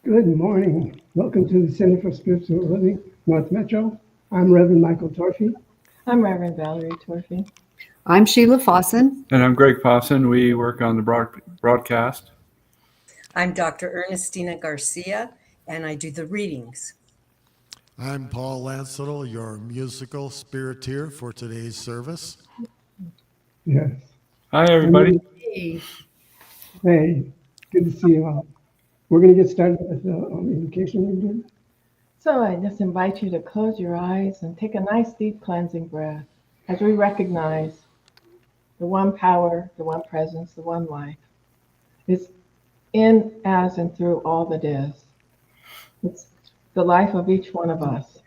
Good morning. Welcome to the Center for Spiritual Living, North Metro. I'm Reverend Michael Torfey. I'm Reverend Valerie Torfey. I'm Sheila Fawson. And I'm Greg Fawson. We work on the broadcast. I'm Dr. Ernestina Garcia, and I do the readings. I'm Paul Lansettle, your musical spiriteer for today's service. Yes. Hi, everybody. Hey, good to see you all. We're going to get started with the invocation reading. So I just invite you to close your eyes and take a nice deep cleansing breath as we recognize the one power, the one presence, the one life is in, as, and through all that is. It's the life of each one of us.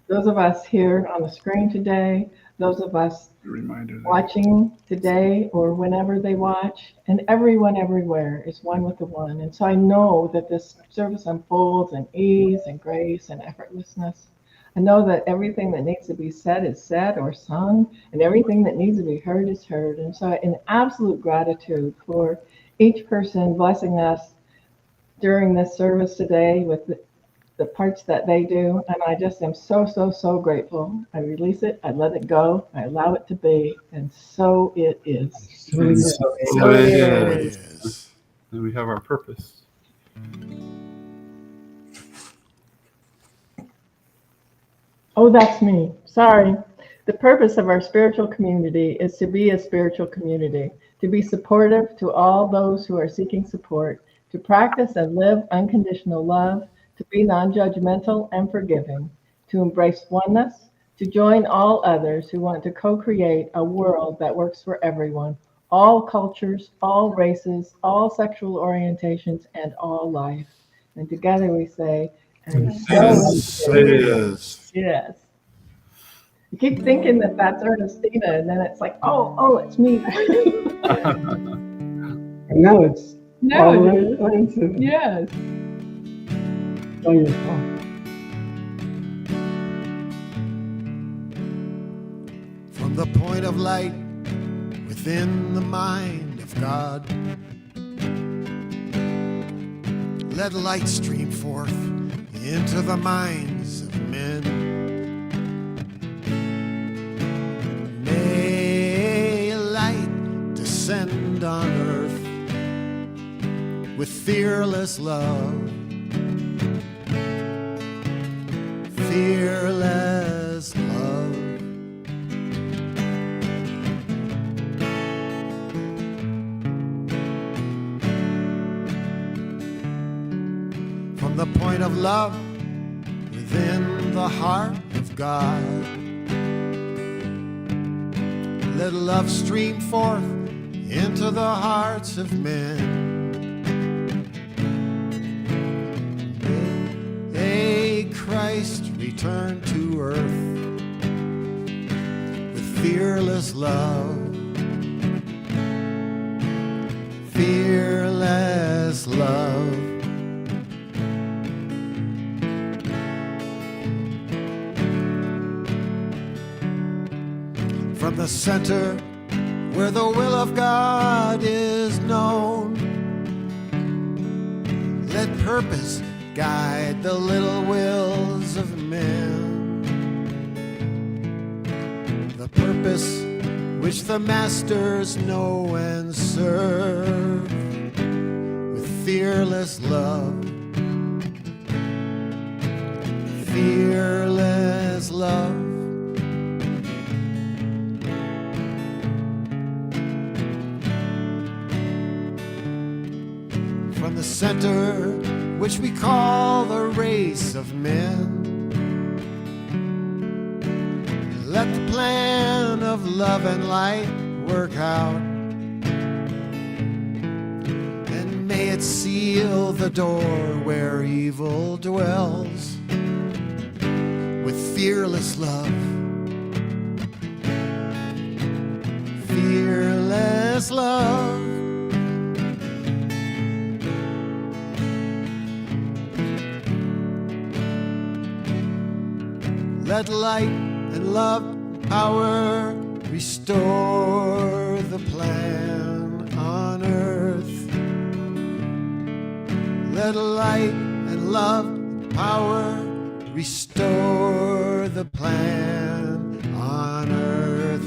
Those of us here on the screen today, those of us watching today or whenever they watch, and everyone everywhere is one with the one. And so I know that this service unfolds in ease and grace and effortlessness. I know that everything that needs to be said is said or sung, and everything that needs to be heard is heard. And so in absolute gratitude for each person blessing us during this service today with the parts that they do, and I just am so grateful. I release it, I let it go, I allow it to be, and so it is. So it is. And we have our purpose. Oh, that's me. Sorry. The purpose of our spiritual community is to be a spiritual community, to be supportive to all those who are seeking support, to practice and live unconditional love, to be non-judgmental and forgiving, to embrace oneness, to join all others who want to co-create a world that works for everyone, all cultures, all races, all sexual orientations, and all life. And together we say, and so it is. Yes. You keep thinking that that's Ernestina, and then it's like, oh, it's me. And now it's No, Ernestina. yes. Oh, yes, Paul. From the point of light within the mind of God, let light stream forth into the minds of men. May light descend on earth with fearless love. Fearless love. From the point of love within the heart of God, let love stream forth into the hearts of men. Christ return to earth with fearless love. Fearless love. From the center where the will of God is known, let purpose guide the little wills of men. The purpose which the masters know and serve with fearless love. Fearless love. From the center which we call the race of men, let the plan of love and light work out, and may it seal the door where evil dwells with fearless love. Fearless love. Let light and love and power restore the plan on earth. Let light and love and power restore the plan on earth.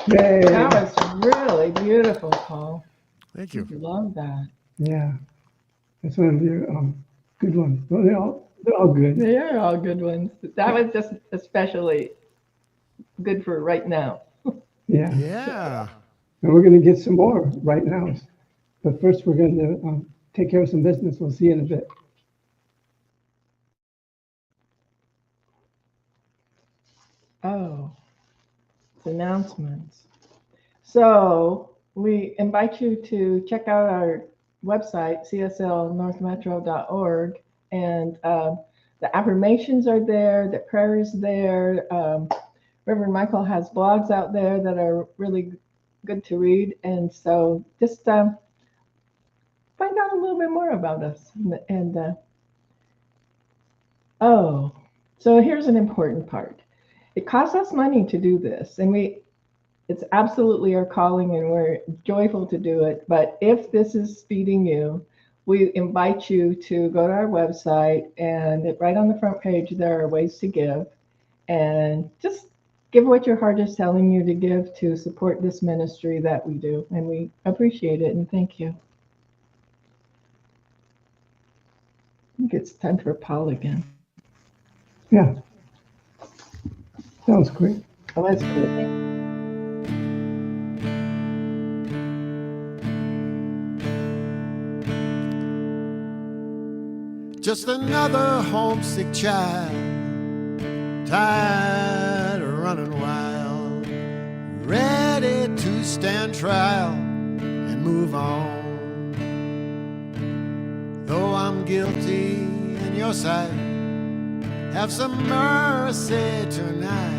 Yay. That was really beautiful, Paul. Thank you. Love that. Yeah. That's one of your good ones. Well, they're all good. They are all good ones. That was just especially good for right now. Yeah. Yeah. And we're going to get some more right now. But first, we're going to take care of some business. We'll see you in a bit. Oh, announcements. So we invite you to check out our website, cslnorthmetro.org, and the affirmations are there, the prayer is there. Reverend Michael has blogs out there that are really good to read, and so just find out a little bit more about us. Oh, so here's an important part. It costs us money to do this, and it's absolutely our calling, and we're joyful to do it. But if this is feeding you, we invite you to go to our website, and right on the front page there are ways to give, and just give what your heart is telling you to give to support this ministry that we do, and we appreciate it and thank you. I think it's time for Paul again. Yeah. That was quick. Oh, that's good. Just another homesick child, tired of running wild, ready to stand trial and move on. Though I'm guilty in your sight, have some mercy tonight.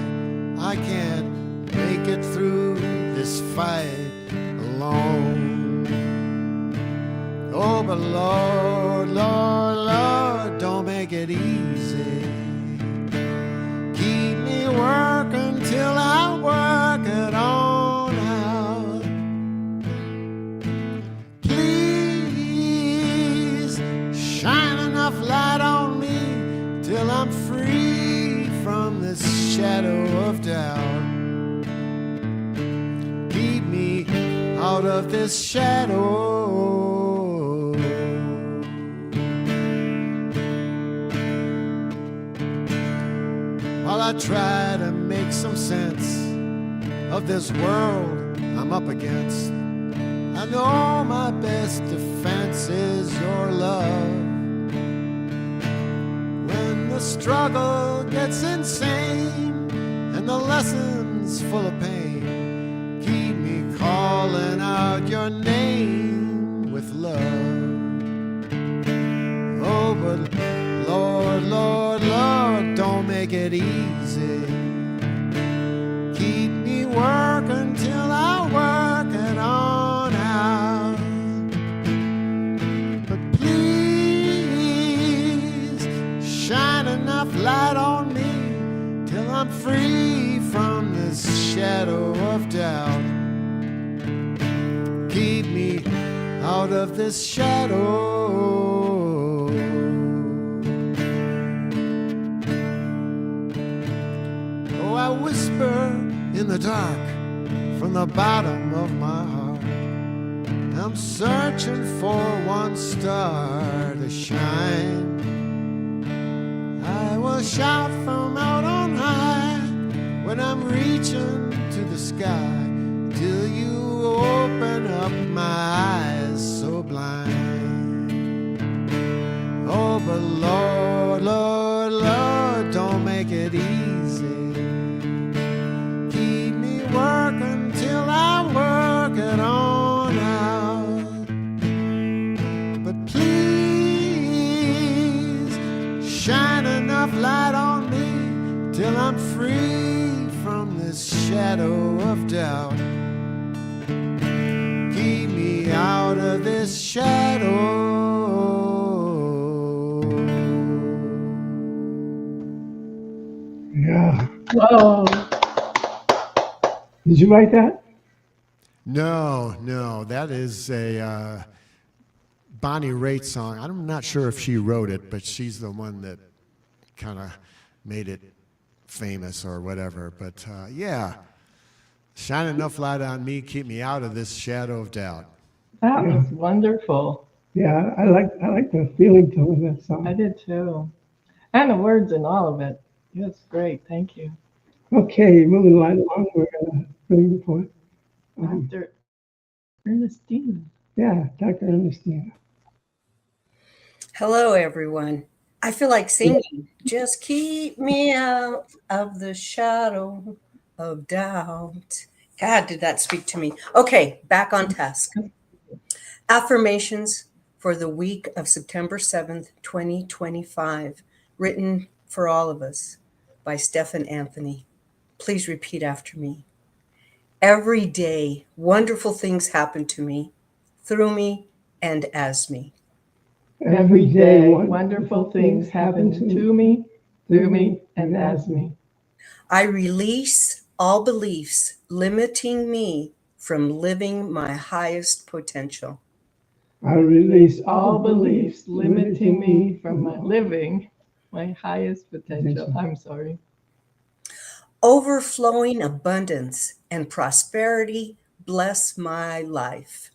I can't make it through this fight alone. Oh, but Lord, Lord, Lord, don't make it easy. Keep me working till I work it on out. Please shine enough light on me till I'm free from this shadow of doubt. Keep me out of this shadow. While I try to make some sense of this world I'm up against, I know my best defense is your love. When the struggle gets insane and the lessons full of pain, keep me calling out your name with love. Oh, but Lord, Lord, Lord, don't make it easy. Keep me working till I work it on out. But please shine enough light on me till I'm free from this shadow of doubt. Keep me out of this shadow. Oh, I whisper in the dark from the bottom of my heart. I'm searching for one star to shine. I will shout from out on high when I'm reaching to the sky, till you open up my eyes so blind. Oh, but Lord, Lord, Lord, don't make it easy. Keep me working till I work it on out. But please shine enough light on me till I'm free from this shadow of doubt. Keep me out of this shadow. Yeah. Whoa. Did you write that? No, that is a Bonnie Raitt song. I'm not sure if she wrote it, but she's the one that kind of made it famous or whatever. But yeah, shine enough light on me, keep me out of this shadow of doubt. That Yeah. was wonderful. Yeah, I like the feeling tone of that I song. did too. And the words in all of it. Yes, great. Thank you. Okay, moving right along, we're gonna bring the point. Dr. Ernestine. Yeah, Dr. Ernestine. Hello, everyone. I feel like singing. Just keep me out of the shadow of doubt. God, did that speak to me? Okay, back on task. Affirmations for the week of September 7th, 2025, written for all of us by Stephen Anthony. Please repeat after me. Every day, wonderful things happen to me, through me, and as me. Every day, wonderful things happen to me, through me, and as me. I release all beliefs limiting me from living my highest potential. I release All beliefs limiting me from living my highest potential. I'm sorry. Overflowing abundance and prosperity bless my life.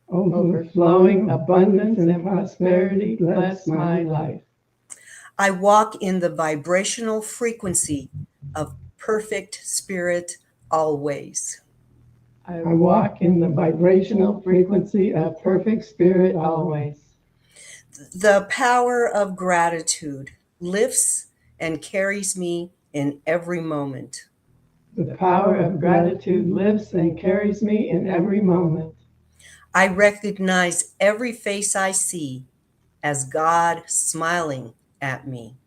Overflowing abundance and prosperity bless my life. I walk in the vibrational frequency of perfect spirit always. I walk in the vibrational frequency of perfect spirit always. The power of gratitude lifts and carries me in every moment. The power of gratitude lifts and carries me in every moment. I recognize every face I see as God smiling at me.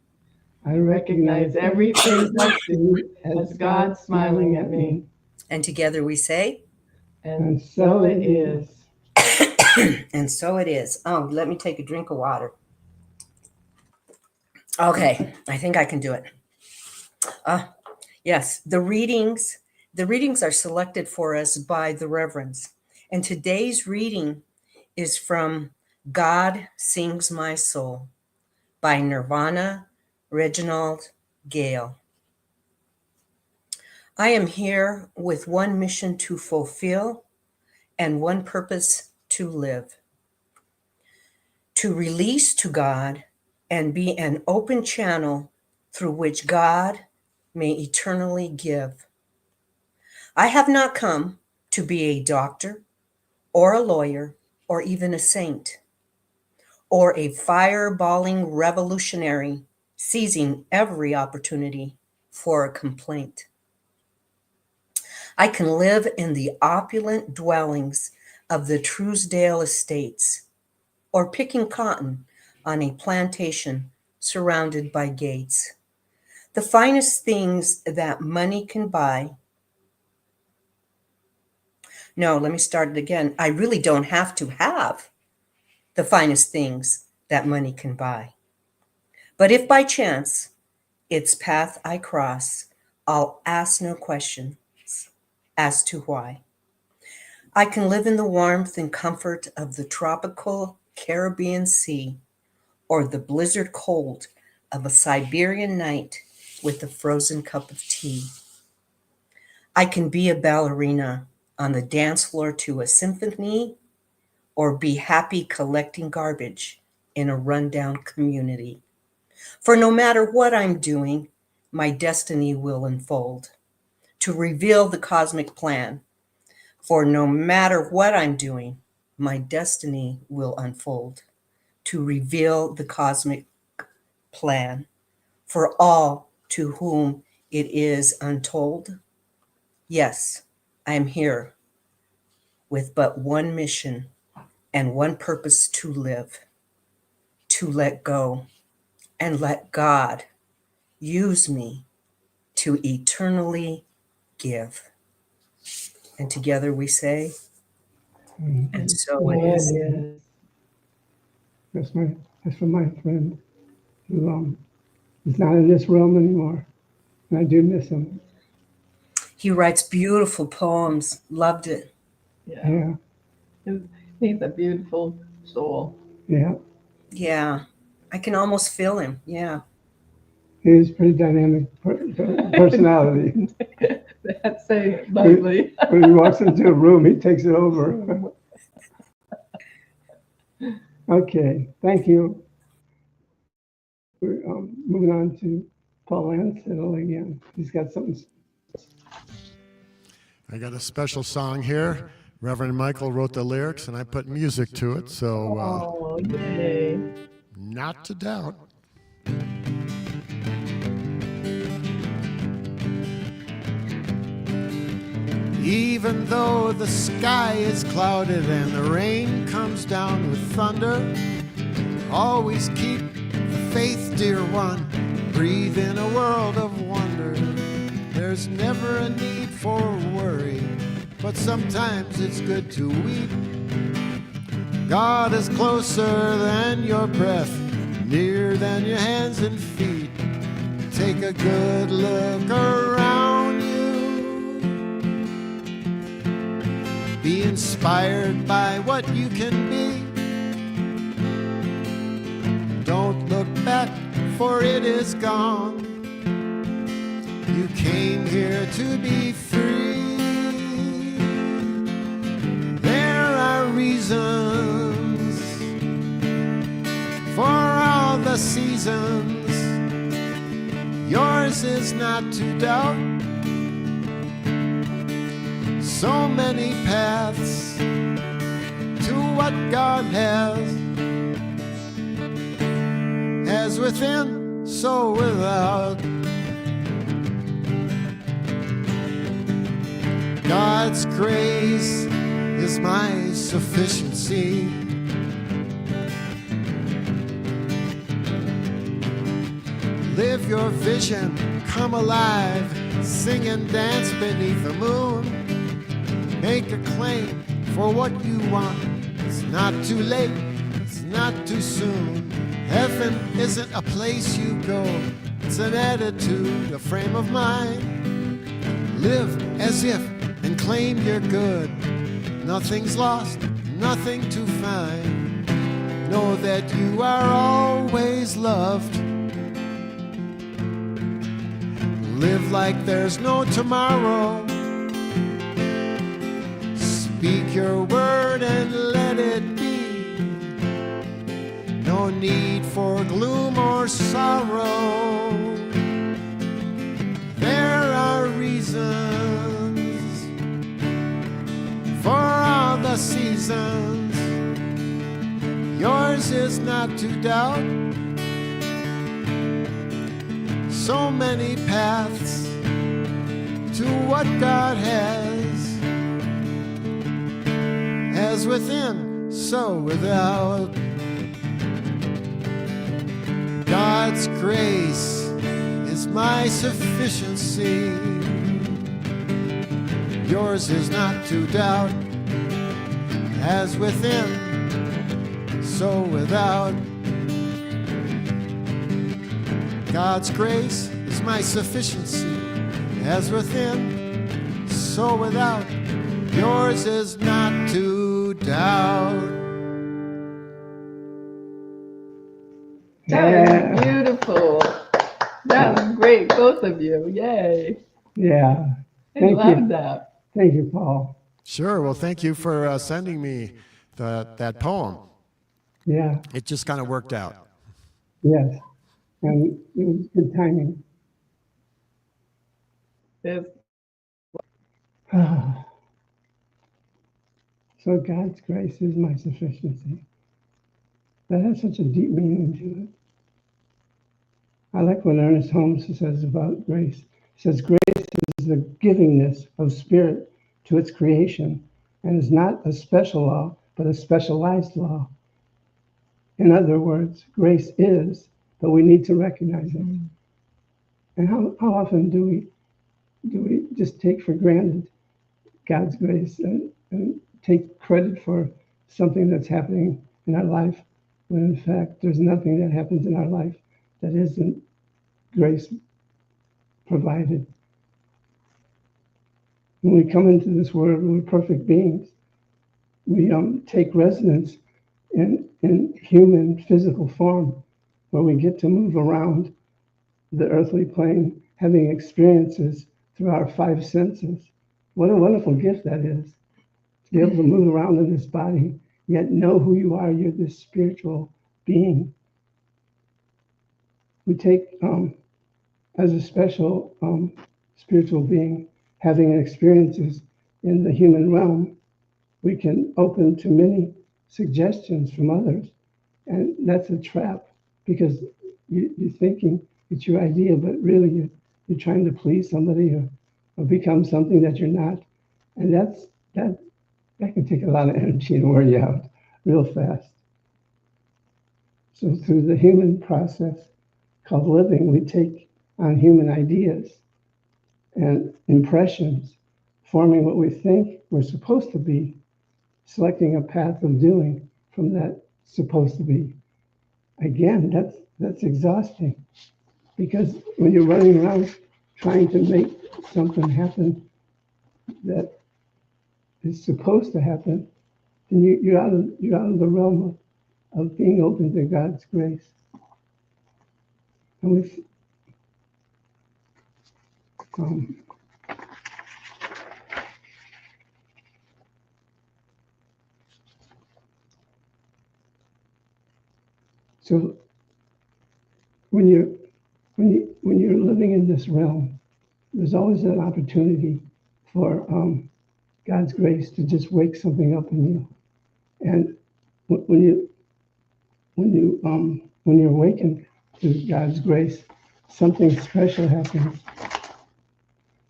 I recognize every face I see as God smiling at me. And together we say, And so it is. and so it is. Oh, let me take a drink of water. Okay, I think I can do it. Yes, the readings are selected for us by the reverends. And today's reading is from God Sings My Soul by Nirvana Reginald Gale. I am here with one mission to fulfill and one purpose to live. To release to God and be an open channel through which God may eternally give. I have not come to be a doctor or a lawyer or even a saint or a fireballing revolutionary seizing every opportunity for a complaint. I can live in the opulent dwellings of the Truesdale estates or picking cotton on a plantation surrounded by gates. The finest things that money can buy. No, let me start it again. I really don't have to have the finest things that money can buy. But if by chance its path I cross, I'll ask no questions as to why. I can live in the warmth and comfort of the tropical Caribbean Sea or the blizzard cold of a Siberian night with a frozen cup of tea. I can be a ballerina on the dance floor to a symphony or be happy collecting garbage in a rundown community. For no matter what I'm doing, my destiny will unfold to reveal the cosmic plan. For no matter what I'm doing, my destiny will unfold to reveal the cosmic plan. For all to whom it is untold, yes, I am here with but one mission and one purpose to live, to let go and let God use me to eternally give. And together we say, and so it is. Yes. That's from my friend who is not in this realm anymore. And I do miss him. He writes beautiful poems. Loved it. Yeah. Yeah. He's a beautiful soul. Yeah, Yeah, I can almost feel him. Yeah. he's pretty dynamic personality. That's saying it lightly. When he walks into a room, he takes it over. Okay, thank you. We're moving on to Paul Ansel again. He's got something. I got a special song here. Reverend Michael wrote the lyrics, and I put music to it, so Oh, yay. not to doubt. Even though the sky is clouded and the rain comes down with thunder, always keep the faith, dear one. Breathe in a world of wonder. There's never a need for worry, but sometimes it's good to weep. God is closer than your breath, nearer than your hands and feet. Take a good look around you. Be inspired by what you can be. Don't look back, for it is gone. You came here to be free. There are reasons for all the seasons. Yours is not to doubt. So many paths to what God has. As within, so without. God's grace is my sufficiency. Live your vision, come alive, sing and dance beneath the moon. Make a claim for what you want. It's not too late, it's not too soon. Heaven isn't a place you go, it's an attitude, a frame of mind. Live as if and claim you're good. Nothing's lost, nothing to find. Know that you are always loved. Live like there's no tomorrow. Speak your word and let it be. No need for gloom or sorrow. There are reasons for all the seasons. Yours is not to doubt. So many paths to what God has. As within, so without. God's grace is my sufficiency. Yours is not to doubt. As within, so without. God's grace is my sufficiency. As within, so without. Yours is not to doubt. That was beautiful. That was great, both of you. Yay. Yeah. I Thank love you. that. Thank you, Paul. Sure. Well, thank you for sending me that poem. Yeah. It just kind of worked out. Yes. And it was good timing. There's So God's grace is my sufficiency. That has such a deep meaning to it. I like what Ernest Holmes says about grace. He says, grace is the givingness of spirit to its creation and is not a special law, but a specialized law. In other words, grace is, but we need to recognize it. And how often do we just take for granted God's grace and take credit for something that's happening in our life, when in fact there's nothing that happens in our life that isn't grace provided. When we come into this world, we're perfect beings. We take residence in human physical form, where we get to move around the earthly plane, having experiences through our five senses. What a wonderful gift that is, to be able to move around in this body, yet know who you are. You're this spiritual being. We take, as a special spiritual being, having experiences in the human realm, we can open to many suggestions from others. And that's a trap, because you're thinking it's your idea, but really you're trying to please somebody, or become something that you're not. And that can take a lot of energy and wear you out real fast. So through the human process called living, we take on human ideas and impressions, forming what we think we're supposed to be, selecting a path of doing from that supposed to be. Again, that's exhausting, because when you're running around trying to make something happen that is supposed to happen, then you're out of the realm of being open to God's grace. And we've so when you're living in this realm, there's always an opportunity for God's grace to just wake something up in you. And when you're awakened to God's grace, something special happens.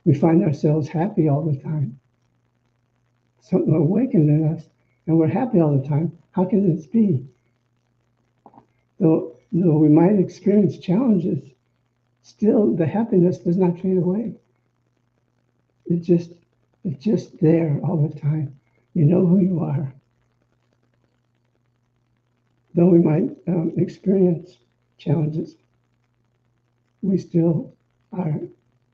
We find ourselves happy all the time. Something awakened in us, and we're happy all the time. How can this be? Though we might experience challenges, still the happiness does not fade away. It's just there all the time. You know who you are. Though we might experience challenges, we still are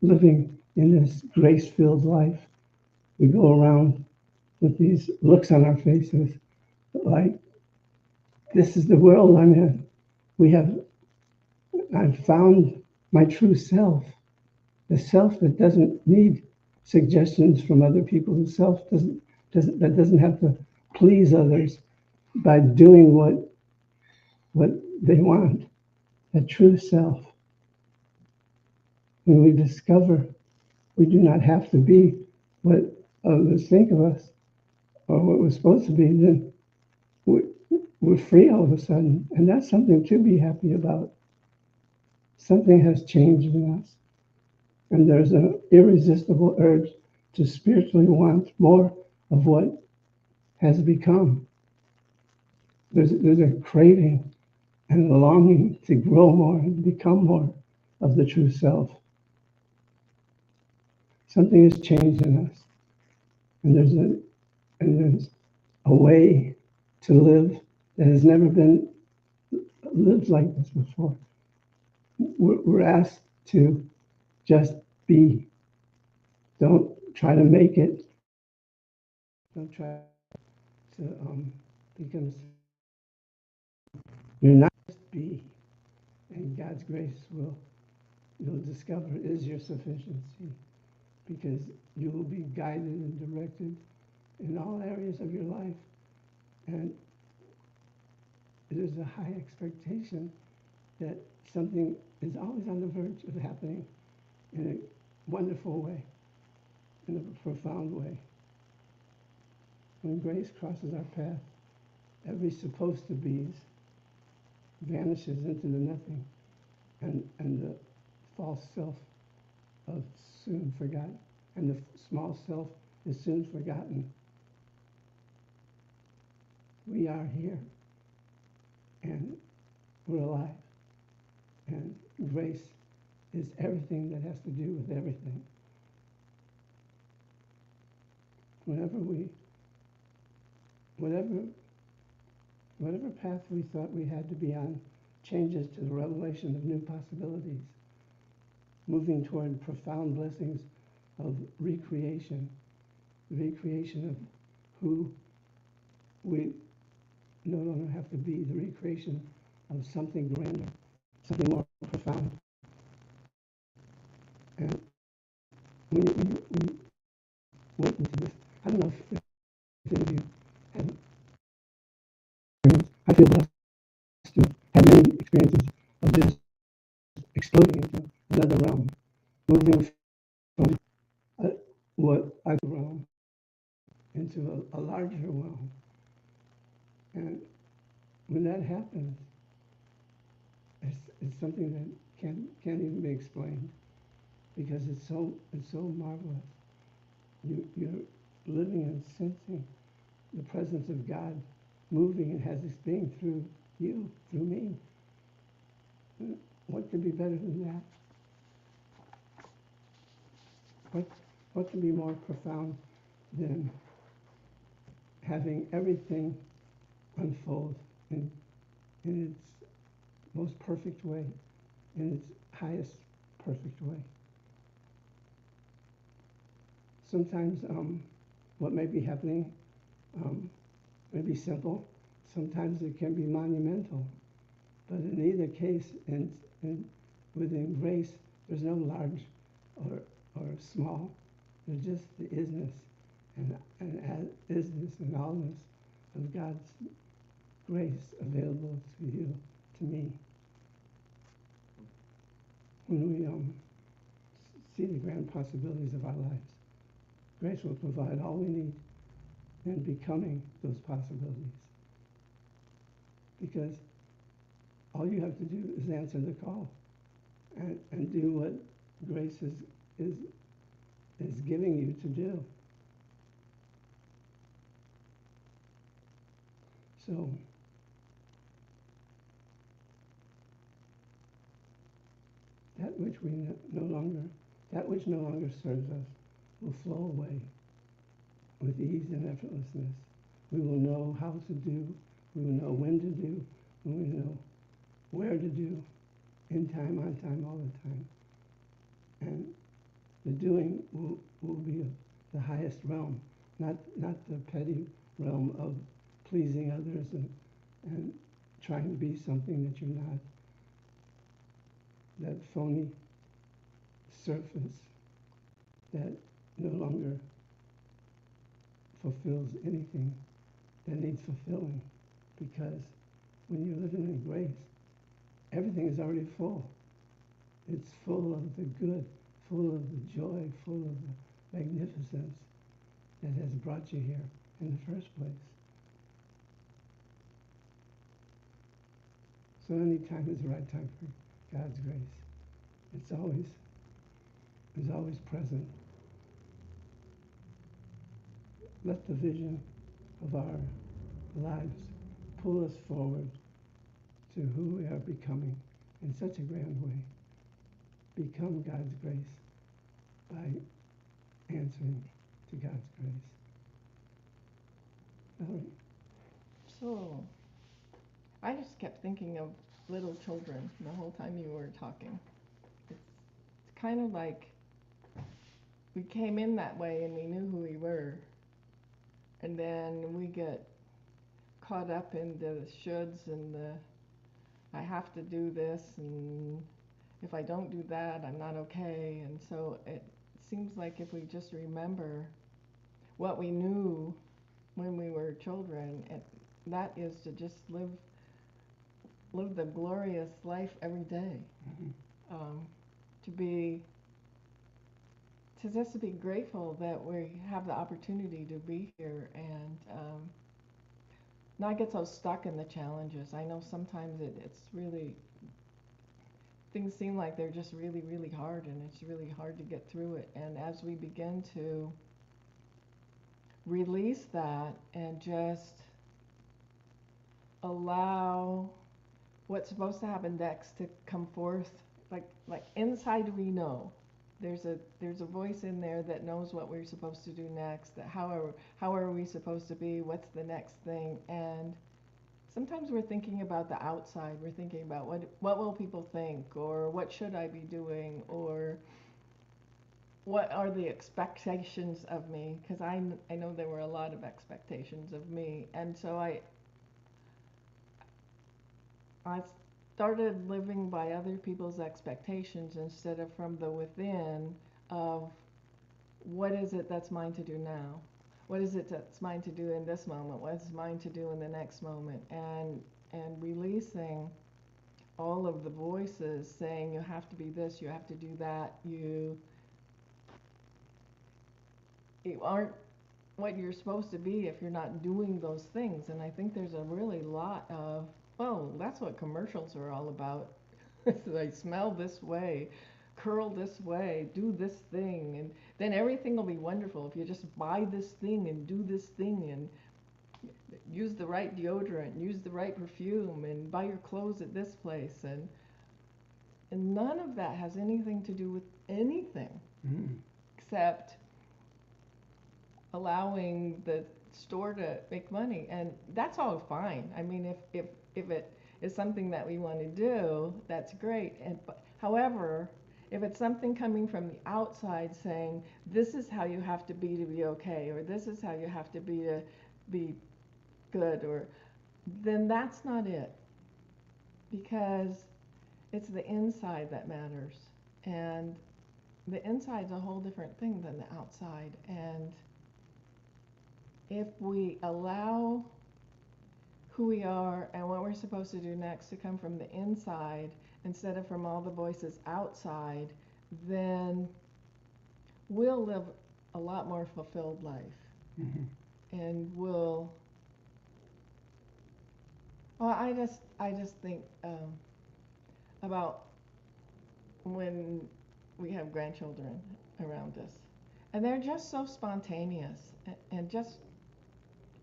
living in this grace-filled life. We go around with these looks on our faces like, this is the world I'm in. I've found my true self, the self that doesn't need suggestions from other people, the self that doesn't have to please others by doing what they want, a true self. When we discover we do not have to be what others think of us or what we're supposed to be, then we're free all of a sudden. And that's something to be happy about. Something has changed in us. And there's an irresistible urge to spiritually want more of what has become. There's a craving and a longing to grow more and become more of the true self. Something has changed in us. And there's a way to live that has never been lived like this before. We're asked to just be. Don't try to make it. Don't try to become. You're not just be. And God's grace you'll discover is your sufficiency, because you will be guided and directed in all areas of your life. And there's a high expectation that something is always on the verge of happening in a wonderful way, in a profound way. When grace crosses our path, every supposed to be's vanishes into the nothing, and the false self is soon forgotten, and the small self is soon forgotten. We are here, and we're alive, and grace is everything that has to do with everything. Whatever path we thought we had to be on changes to the revelation of new possibilities, moving toward profound blessings of recreation of who we no longer have to be the recreation of something grander, something more profound. And when you went into this, I don't know if any of you have, I feel blessed to have many experiences of just exploding into another realm, moving from what I realm into a larger realm. And when that happens, it's something that can't even be explained because it's so marvelous. You're living and sensing the presence of God moving and has its being through you, through me. What could be better than that? What can be more profound than having everything unfold in its most perfect way, in its highest perfect way? Sometimes what may be happening may be simple. Sometimes it can be monumental. But in either case, within grace, there's no large or small. There's just the isness and isness and allness of God's grace available to you, to me. When we see the grand possibilities of our lives, grace will provide all we need in becoming those possibilities. Because all you have to do is answer the call and do what grace is giving you to do. So that which that which no longer serves us will flow away with ease and effortlessness. We will know how to do, we will know when to do, we will know where to do, in time, on time, all the time. And the doing will be the highest realm, not the petty realm of pleasing others and trying to be something that you're not. That phony surface that no longer fulfills anything that needs fulfilling. Because when you're living in grace, everything is already full. It's full of the good, full of the joy, full of the magnificence that has brought you here in the first place. So any time is the right time for God's grace. It's always present. Let the vision of our lives pull us forward to who we are becoming in such a grand way. Become God's grace by answering to God's grace. Valerie? So, I just kept thinking of little children the whole time you were talking. It's kind of like we came in that way and we knew who we were. And then we get caught up in the shoulds and the I have to do this, and if I don't do that, I'm not okay. And so it seems like if we just remember what we knew when we were children, that is to just live the glorious life every day. To just be grateful that we have the opportunity to be here and not get so stuck in the challenges. I know sometimes it's really, things seem like they're just really, really hard, and it's really hard to get through it. And as we begin to release that and just allow what's supposed to happen next to come forth, like inside we know. There's a voice in there that knows what we're supposed to do next, that how are we supposed to be, what's the next thing. And sometimes we're thinking about the outside. We're thinking about what will people think, or what should I be doing, or what are the expectations of me? Because I know there were a lot of expectations of me, and so I started living by other people's expectations instead of from the within of what is it that's mine to do now? What is it that's mine to do in this moment? What is mine to do in the next moment? And releasing all of the voices saying you have to be this, you have to do that, you aren't what you're supposed to be if you're not doing those things. And I think there's a really lot of, oh, that's what commercials are all about. They smell this way, curl this way, do this thing, and then everything will be wonderful if you just buy this thing and do this thing and use the right deodorant, use the right perfume, and buy your clothes at this place. And none of that has anything to do with anything except allowing the store to make money. And that's all fine. I mean, if it is something that we want to do, that's great. However, if it's something coming from the outside saying, this is how you have to be okay, or this is how you have to be good, or then that's not it. Because it's the inside that matters. And the inside's a whole different thing than the outside. And if we allow who we are and what we're supposed to do next to come from the inside instead of from all the voices outside, then we'll live a lot more fulfilled life. And well, I just think about when we have grandchildren around us, and they're just so spontaneous and just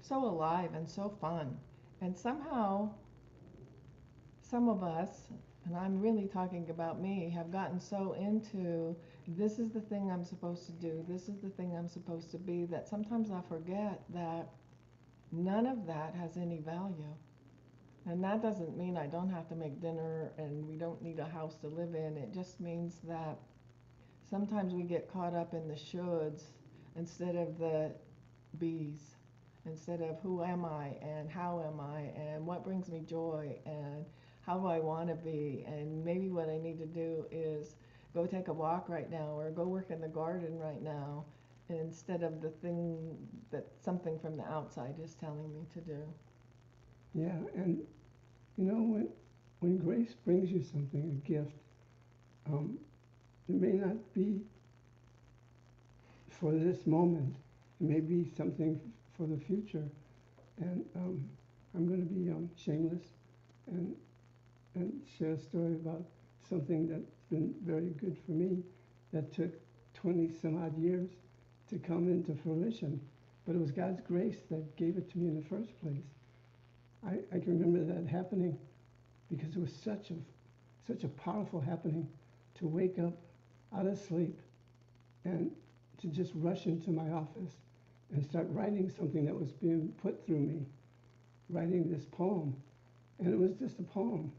so alive and so fun. And somehow, some of us, and I'm really talking about me, have gotten so into this is the thing I'm supposed to do, this is the thing I'm supposed to be, that sometimes I forget that none of that has any value. And that doesn't mean I don't have to make dinner and we don't need a house to live in. It just means that sometimes we get caught up in the shoulds instead of the bees, instead of who am I and how am I and what brings me joy and how do I want to be, and maybe what I need to do is go take a walk right now or go work in the garden right now instead of the thing that something from the outside is telling me to do. Yeah, and you know, when grace brings you something, a gift, it may not be for this moment. It may be something for the future. And I'm going to be shameless and share a story about something that's been very good for me that took 20 some odd years to come into fruition. But it was God's grace that gave it to me in the first place. I can remember that happening because it was such a powerful happening to wake up out of sleep and to just rush into my office and start writing something that was being put through me, writing this poem. And it was just a poem.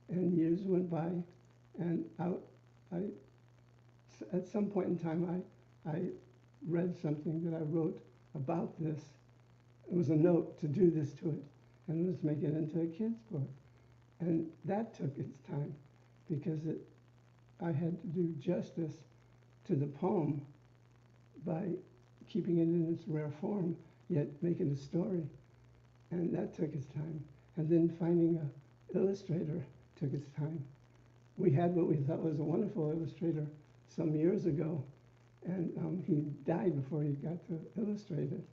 And years went by, and I at some point in time, I read something that I wrote about this. It was a note to do this to it, and let's make it into a kid's book. And that took its time because I had to do justice to the poem by keeping it in its rare form, yet making a story. And that took its time. And then finding an illustrator took its time. We had what we thought was a wonderful illustrator some years ago, and he died before he got to illustrate it.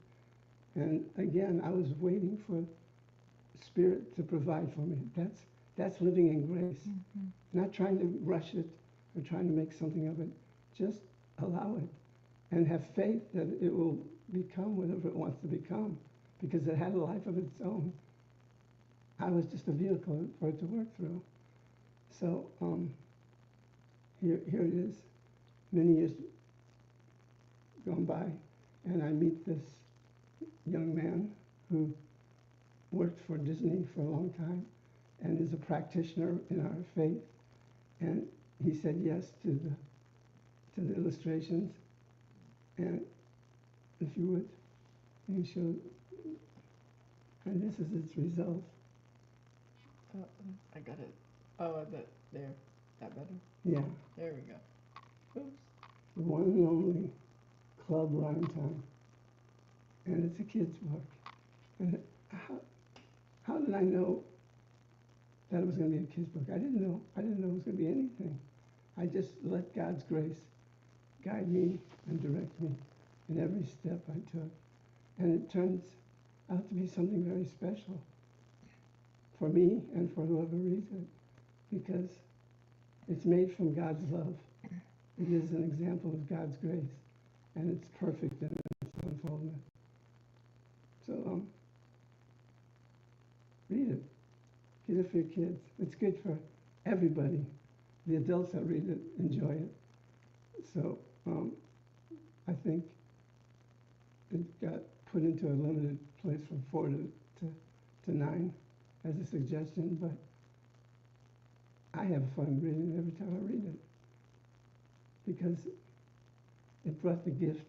And again, I was waiting for Spirit to provide for me. That's living in grace. Mm-hmm. Not trying to rush it or trying to make something of it. Just allow it and have faith that it will become whatever it wants to become, because it had a life of its own. I was just a vehicle for it to work through. So here it is, many years gone by, and I meet this young man who worked for Disney for a long time and is a practitioner in our faith. And he said yes to the illustrations. And if you would, you show, and this is its result. I got it. Oh, there. That better? Yeah, There we go. Oops. the one and only Club Rhyme Time. And it's a kid's book. And how did I know that it was going to be a kid's book? I didn't know. I didn't know it was going to be anything. I just let God's grace guide me and direct me in every step I took. And it turns out to be something very special for me and for whoever reads it, because it's made from God's love. It is an example of God's grace, and it's perfect in its unfoldment. So read it. Get it for your kids. It's good for everybody. The adults that read it enjoy it. So I think it got put into a limited place from 4 to 9 as a suggestion, but I have fun reading it every time I read it, because it brought the gift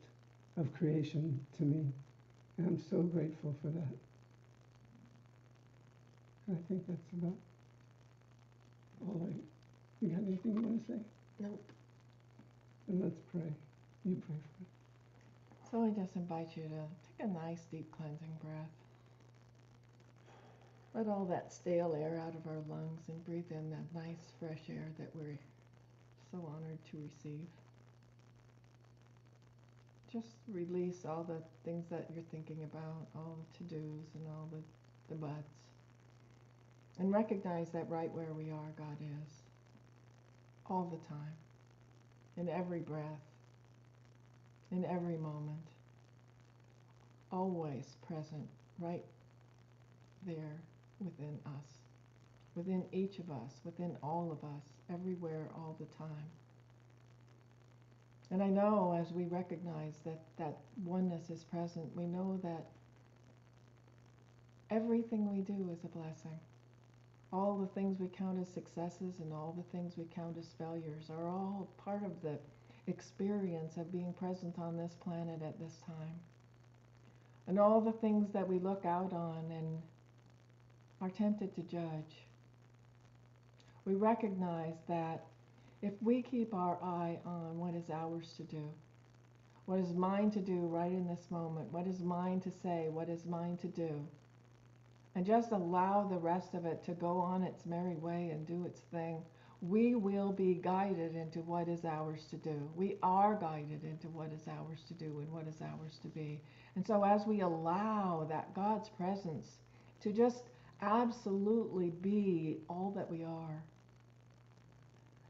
of creation to me, and I'm so grateful for that. And I think that's about all you got anything you want to say? Nope. Then let's pray. You pray for it. So I just invite you to take a nice deep cleansing breath. Let all that stale air out of our lungs and breathe in that nice fresh air that we're so honored to receive. Just release all the things that you're thinking about, all the to-dos and all the buts. And recognize that right where we are, God is. All the time. In every breath. In every moment. Always present right there within us. Within each of us. Within all of us. Everywhere, all the time. And I know as we recognize that oneness is present, we know that everything we do is a blessing. All the things we count as successes and all the things we count as failures are all part of the experience of being present on this planet at this time. And all the things that we look out on and are tempted to judge, we recognize that if we keep our eye on what is ours to do, what is mine to do right in this moment, what is mine to say, what is mine to do, and just allow the rest of it to go on its merry way and do its thing, we will be guided into what is ours to do. We are guided into what is ours to do and what is ours to be. And so as we allow that God's presence to just absolutely be all that we are,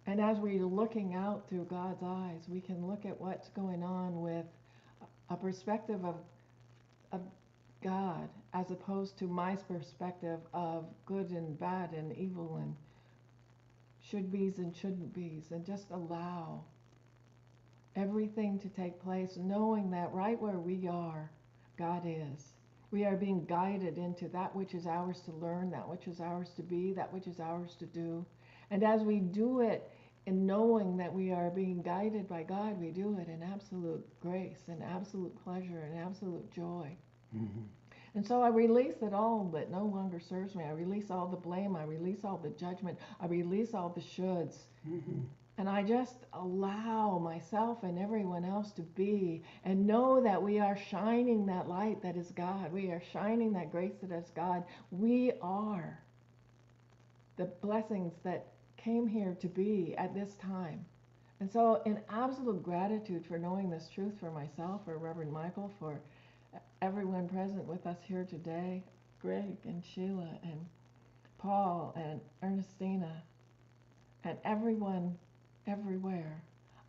and as we're looking out through God's eyes, we can look at what's going on with a perspective of God, as opposed to my perspective of good and bad and evil and should be's and shouldn't be's, and just allow everything to take place, knowing that right where we are, God is. We are being guided into that which is ours to learn, that which is ours to be, that which is ours to do. And as we do it in knowing that we are being guided by God, we do it in absolute grace and absolute pleasure and absolute joy. Mm-hmm. And so I release it all that no longer serves me. I release all the blame. I release all the judgment. I release all the shoulds. Mm-hmm. And I just allow myself and everyone else to be, and know that we are shining that light that is God. We are shining that grace that is God. We are the blessings that came here to be at this time. And so in absolute gratitude for knowing this truth for myself, for Reverend Michael, for everyone present with us here today, Greg and Sheila and Paul and Ernestina and everyone everywhere,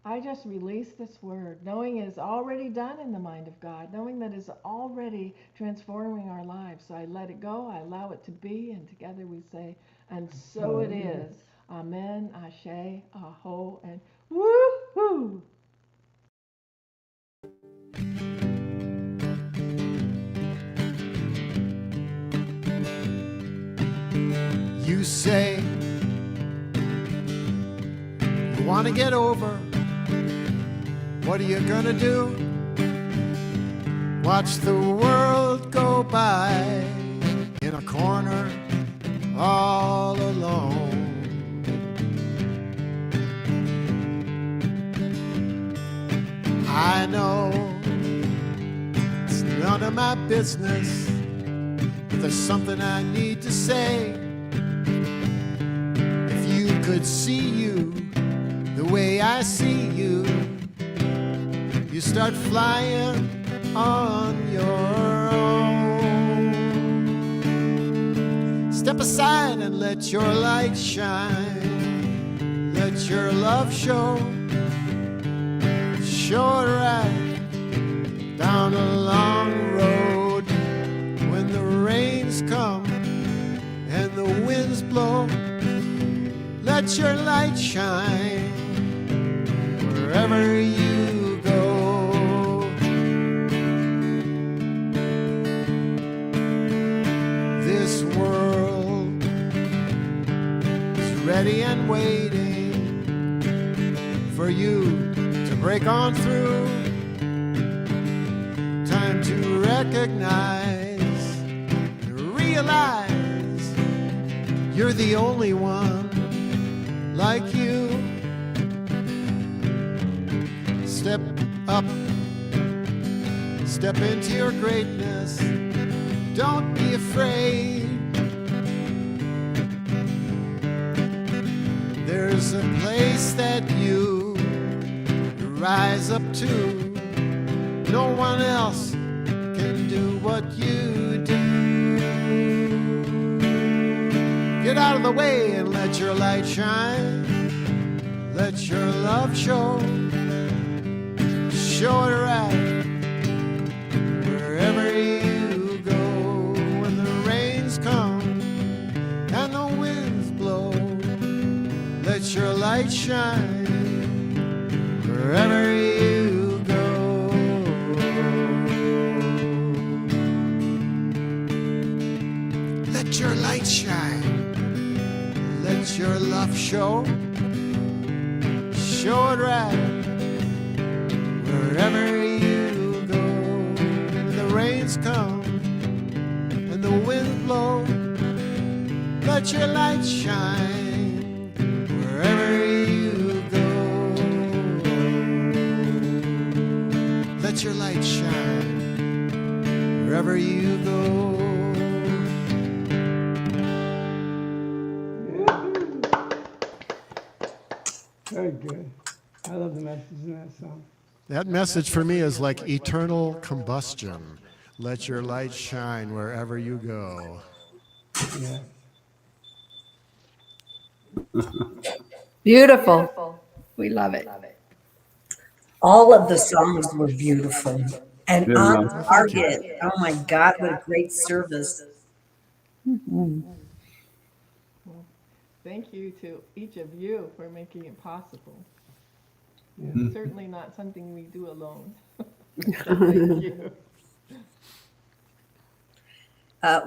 I just release this word, knowing it is already done in the mind of God, knowing that it's already transforming our lives. So I let it go, I allow it to be, and together we say, and so it is. Amen, Ashe, Aho, and woo-hoo! You say you want to get over. What are you gonna do? Watch the world go by in a corner all my business, but there's something I need to say. If you could see you the way I see you, you start flying on your own. Step aside and let your light shine. Let your love show. Show it right down a long road. When the rains come and the winds blow, let your light shine wherever you go. This world is ready and waiting for you to break on through. Time to recognize and realize you're the only one like you. Step up, step into your greatness. Don't be afraid. There's a place that you rise up to. No one else can do what you do. Get out of the way and let your light shine. Let your love show. Show it right wherever you go. When the rains come and the winds blow, let your light shine wherever you go. Let your light shine. Let your love show. Show it right wherever you go. When the rains come and the wind blow, let your light shine wherever you go. Let your light shine wherever you go. Very good. I love the message in that song. That message for me is like eternal combustion. Let your light shine wherever you go. Yeah. Beautiful. We love it. All of the songs were beautiful and Yeah. on target. Oh my God, what a great service. Thank you to each of you for making it possible. Yeah. Certainly not something we do alone. Thank you.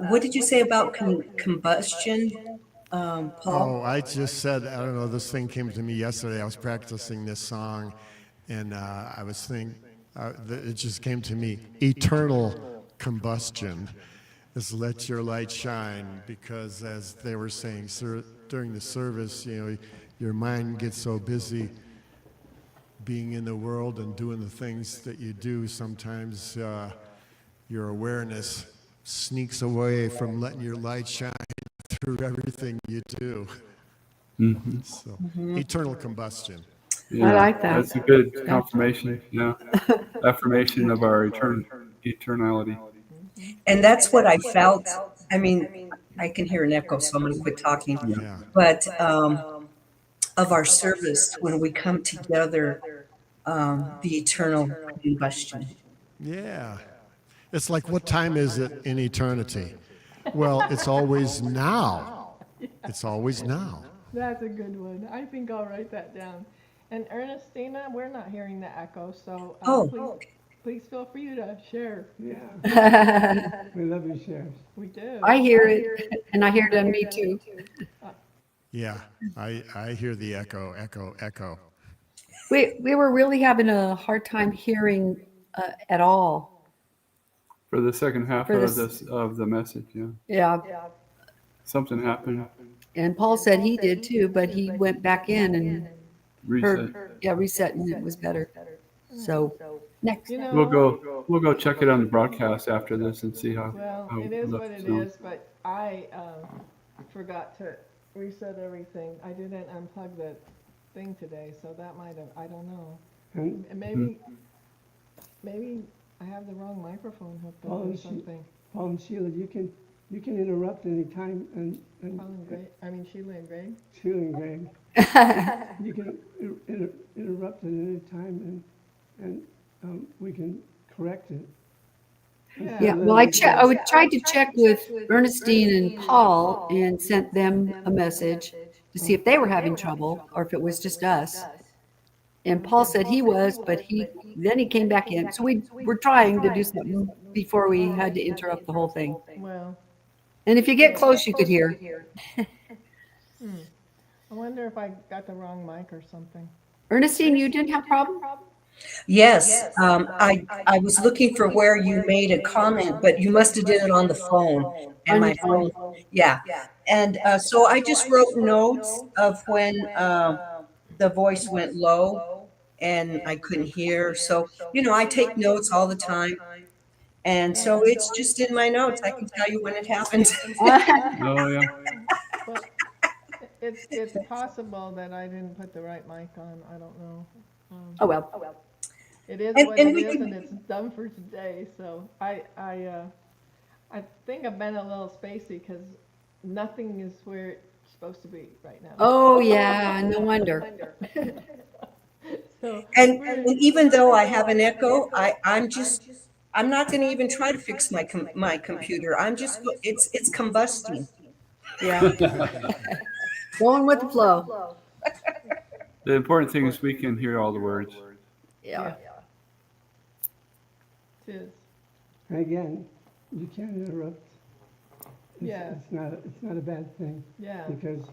What did you say about combustion, Paul? Oh, I just said, I don't know, this thing came to me yesterday. I was practicing this song, and I was thinking, it just came to me, eternal combustion is let your light shine, because as they were saying during the service, you know, your mind gets so busy being in the world and doing the things that you do. Sometimes your awareness sneaks away from letting your light shine through everything you do. So, eternal combustion. Yeah, I like that. That's a good confirmation. Yeah. Affirmation of our eternality. And that's what I felt. I mean, I can hear an echo, so I'm going to quit talking. Yeah. But of our service, when we come together, the eternal combustion. Yeah. It's like, what time is it in eternity? Well, it's always now. It's always now. That's a good one. I think I'll write that down. And Ernestina, we're not hearing the echo, so please feel free to share. Yeah. We love your shares. We do. I hear it, and I hear it in me too. Yeah. I hear the echo, echo, echo. We were really having a hard time hearing at all. For the second half For of this- the message, yeah. Yeah. Something happened. And Paul said he did too, but he went back in and Reset. heard, reset, and it was better. So next. You know, We'll go check it on the broadcast after this and see how. well, how it is left what it sounds. is, but I forgot to reset everything. I didn't unplug the thing today, so that might have, I don't know. And And maybe I have the wrong microphone hooked up Paul or and something. Paul and Sheila, you can interrupt anytime, and Paul and Greg, Sheila and Greg. Sheila and Greg, you can interrupt at any time, and we can correct it. Yeah, well, I would try to check with Ernestine and Paul and sent them a message to see if they were having trouble or if it was just us. And Paul said he was, but then he came back in. So we were trying to do something before we had to interrupt the whole thing. Well, And if you get close, you could hear. I wonder if I got the wrong mic or something. Ernestine, you didn't have problem? Yes, I was looking for where you made a comment, but you must have did it on the phone. And On my your phone. phone, yeah. And so I just wrote notes of when the voice went low and I couldn't hear. So, I take notes all the time. And so it's just in my notes. I can tell you when it happened. Oh yeah. Well, it's possible that I didn't put the right mic on. I don't know. Oh, well. It is And- what and it we is, could- and it's done for today. So I think I've been a little spacey because nothing is where it's supposed to be right now. Oh, yeah, no wonder. So And even though I have an echo, I'm not going to even try to fix my computer. It's combusting. Yeah. Going with the flow. The important thing is we can hear all the words. Yeah. it is. And again, you can't interrupt. Yeah. It's not a bad thing, Yeah. because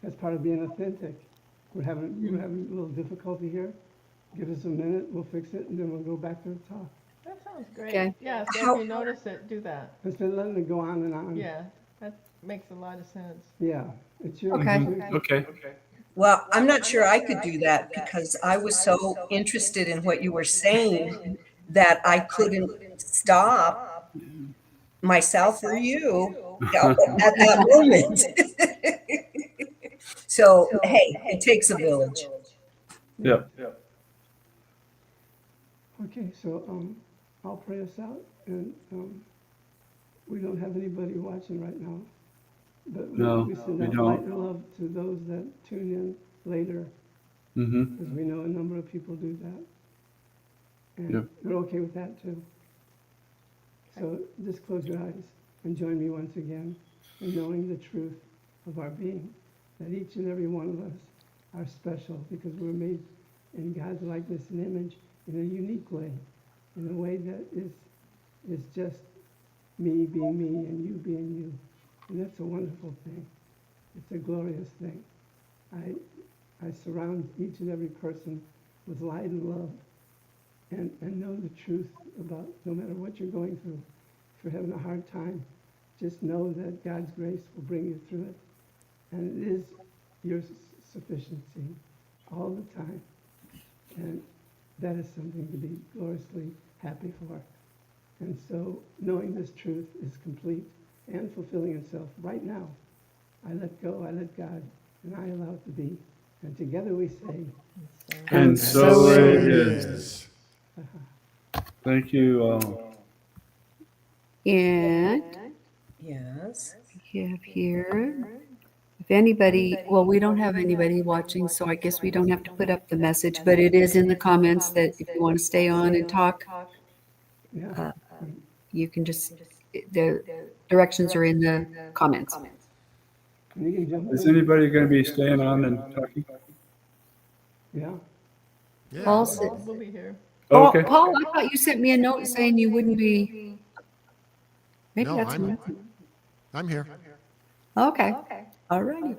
that's part of being authentic. We're having a little difficulty here. Give us a minute, we'll fix it, and then we'll go back to the talk. That sounds great. Okay. Yeah. So How- if you notice it, do that. Instead of letting it go on and on. Yeah. That makes a lot of sense. Yeah, it's your. Okay. Okay. Well, I'm not sure I could do that because I was so interested in what you were saying that I couldn't stop myself or you at that moment. So, hey, it takes a village. Yep. Okay, so I'll pray us out, and we don't have anybody watching right now, but No, we send we out don't. light and love to those that tune in later, Mm-hmm. because we know a number of people do that, and Yep. they're okay with that too. So just close your eyes and join me once again in knowing the truth of our being, that each and every one of us are special because we're made in God's likeness and image in a unique way, in a way that is just me being me and you being you. And that's a wonderful thing. It's a glorious thing. I surround each and every person with light and love, and know the truth about no matter what you're going through. If you're having a hard time, just know that God's grace will bring you through it. And it is your sufficiency all the time. And that is something to be gloriously happy for. And so knowing this truth is complete and fulfilling itself right now. I let go, I let God, and I allow it to be. And together we say, And so it is. Thank you all. And Yes. we have here, if anybody, well, we don't have anybody watching, so I guess we don't have to put up the message, but it is in the comments that if you want to stay on and talk, yeah, you can just, the directions are in the comments. and you can jump Is in. anybody going to be staying on and talking? Yeah, Yeah. Paul said, We'll be here. oh, Okay. Paul, I thought you sent me a note saying you wouldn't be. Maybe No, that's me. I'm here. Okay. All righty.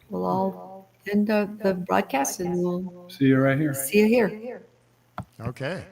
We'll all end the broadcast and we'll See you right here. see you here. Okay.